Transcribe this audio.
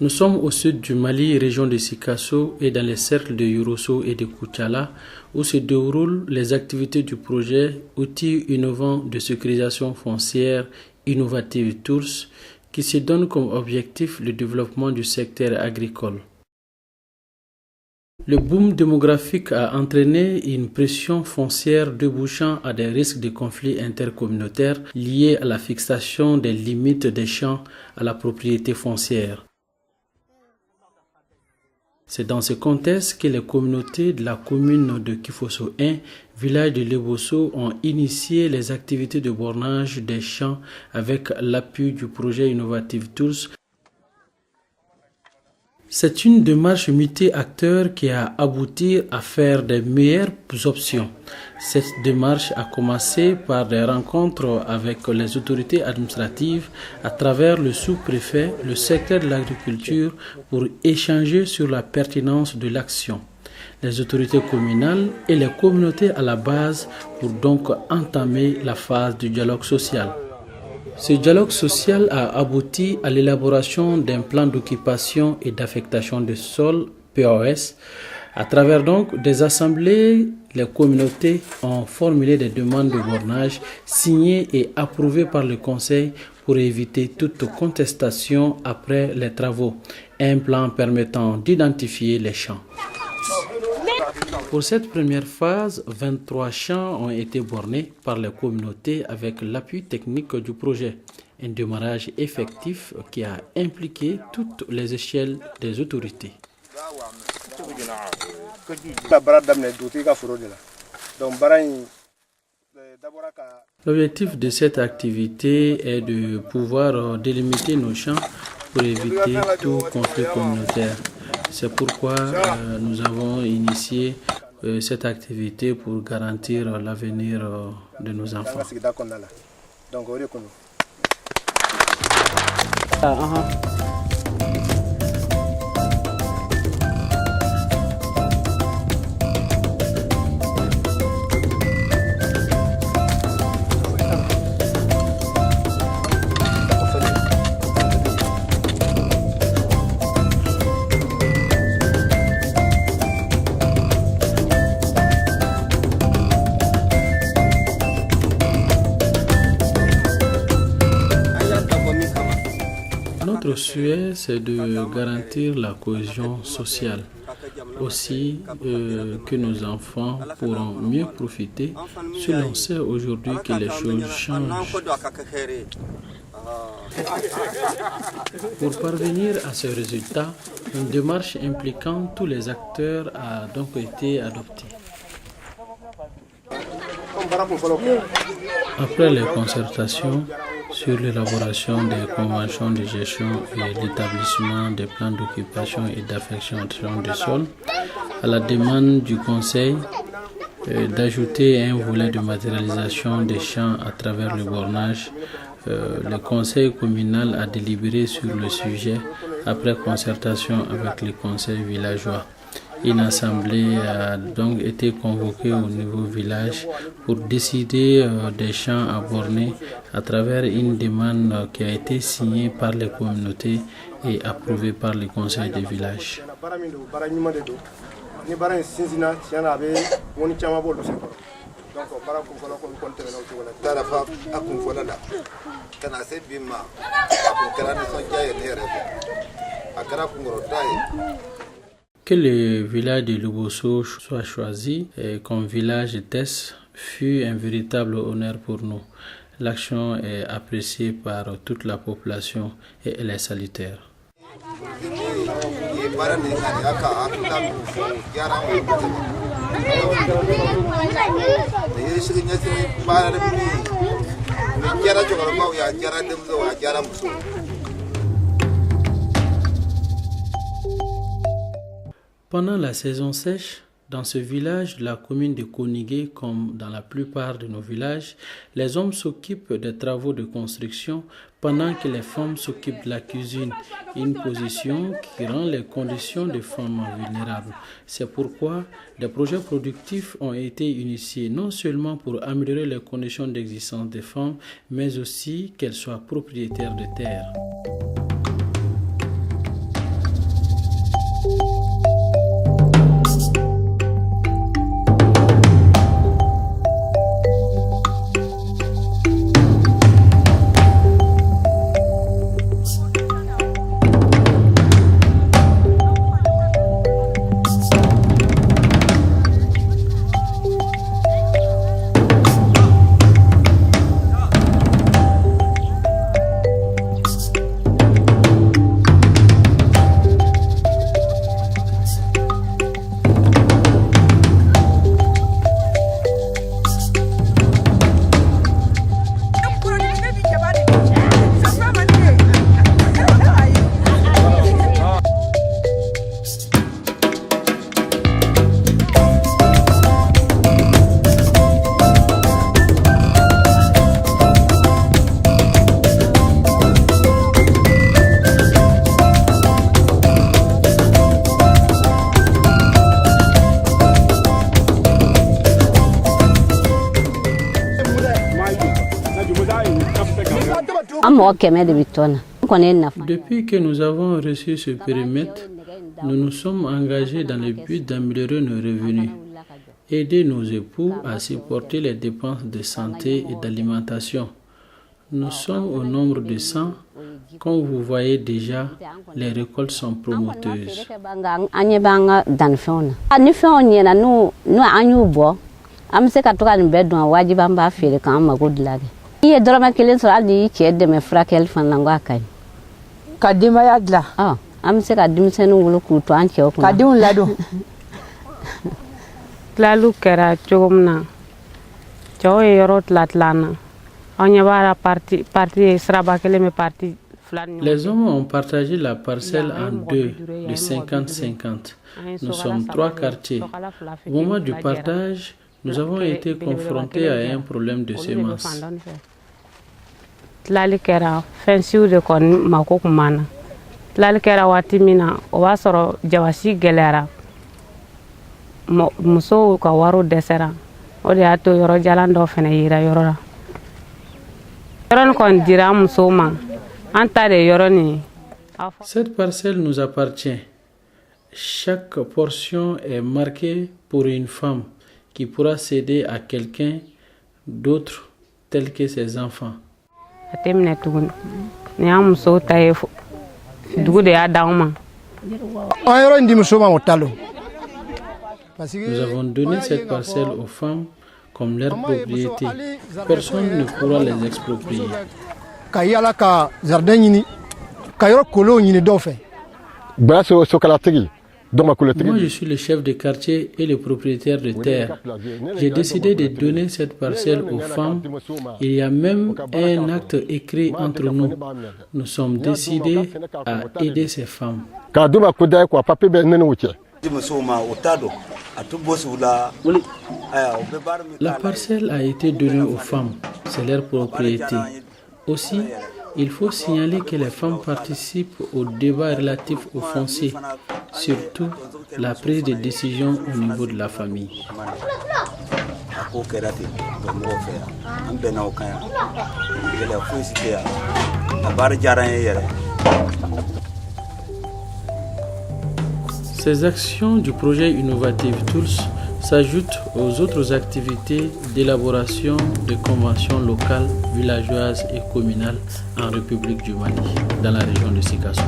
Nous sommes au sud du Mali, région de Sikasso et dans les cercles de Yorosso et de Koutiala où se déroulent les activités du projet Outils innovants de sécurisation foncière innovative TOURS qui se donne comme objectif le développement du secteur agricole. Le boom démographique a entraîné une pression foncière débouchant à des risques de conflits intercommunautaires liés à la fixation des limites des champs à la propriété foncière. C'est dans ce contexte que les communautés de la commune de Kifosso 1, village de Lebosso, ont initié les activités de bornage des champs avec l'appui du projet innovatif TOURS. C'est une démarche multi-acteurs qui a abouti à faire des meilleures options. Cette démarche a commencé par des rencontres avec les autorités administratives à travers le sous-préfet, le secteur de l'agriculture pour échanger sur la pertinence de l'action. Les autorités communales et les communautés à la base pour donc entamer la phase du dialogue social. Ce dialogue social a abouti à l'élaboration d'un plan d'occupation et d'affectation des sols, POS. À travers donc des assemblées, les communautés ont formulé des demandes de bornage signées et approuvées par le Conseil pour éviter toute contestation après les travaux. Un plan permettant d'identifier les champs. Pour cette première phase, 23 champs ont été bornés par les communautés avec l'appui technique du projet. Un démarrage effectif qui a impliqué toutes les échelles des autorités. L'objectif de cette activité est de pouvoir délimiter nos champs pour éviter tout conflit communautaire. C'est pourquoi nous avons initié cette activité pour garantir l'avenir de nos enfants. Notre souhait, c'est de garantir la cohésion sociale. Aussi que nos enfants pourront mieux profiter si l'on sait aujourd'hui que les choses changent. Pour parvenir à ce résultat, une démarche impliquant tous les acteurs a donc été adoptée. Après les concertations sur l'élaboration des conventions de gestion et l'établissement des plans d'occupation et d'affectation des sols, à la demande du Conseil d'ajouter un volet de matérialisation des champs à travers le bornage, le Conseil communal a délibéré sur le sujet après concertation avec les conseils villageois. Une assemblée a donc été convoquée au niveau village pour décider des champs à borner à travers une demande qui a été signée par les communautés et approuvée par le conseil des villages. Que le village de Lebosso soit choisi comme village test fut un véritable honneur pour nous. L'action est appréciée par toute la population et elle est salutaire. Pendant la saison sèche, dans ce village de la commune de Konigué, comme dans la plupart de nos villages, les hommes s'occupent des travaux de construction pendant que les femmes s'occupent de la cuisine, une position qui rend les conditions des femmes vulnérables. C'est pourquoi des projets productifs ont été initiés non seulement pour améliorer les conditions d'existence des femmes, mais aussi qu'elles soient propriétaires de terres. Depuis que nous avons reçu ce périmètre, nous nous sommes engagés dans le but d'améliorer nos revenus, aider nos époux à supporter les dépenses de santé et d'alimentation. Nous sommes au nombre de 100. Comme vous voyez déjà, les récoltes sont prometteuses. Les hommes ont partagé la parcelle en deux, de 50-50. Nous sommes 3 quartiers. Au moment du partage, nous avons été confrontés à un problème de semences. Cette parcelle nous appartient. Chaque portion est marquée pour une femme qui pourra céder à quelqu'un d'autre tel que ses enfants. Nous avons donné cette parcelle aux femmes comme leur propriété. Personne ne pourra les exproprier. Moi, je suis le chef de quartier et le propriétaire de terre. J'ai décidé de donner cette parcelle aux femmes. Il y a même un acte écrit entre nous. Nous sommes décidés à aider ces femmes. La parcelle a été donnée aux femmes. C'est leur propriété. Aussi, il faut signaler que les femmes participent au débat relatif au foncier, surtout la prise de décision au niveau de la famille. Ces actions du projet Innovative Tools s'ajoutent aux autres activités d'élaboration de conventions locales, villageoises et communales en République du Mali, dans la région de Sikasso.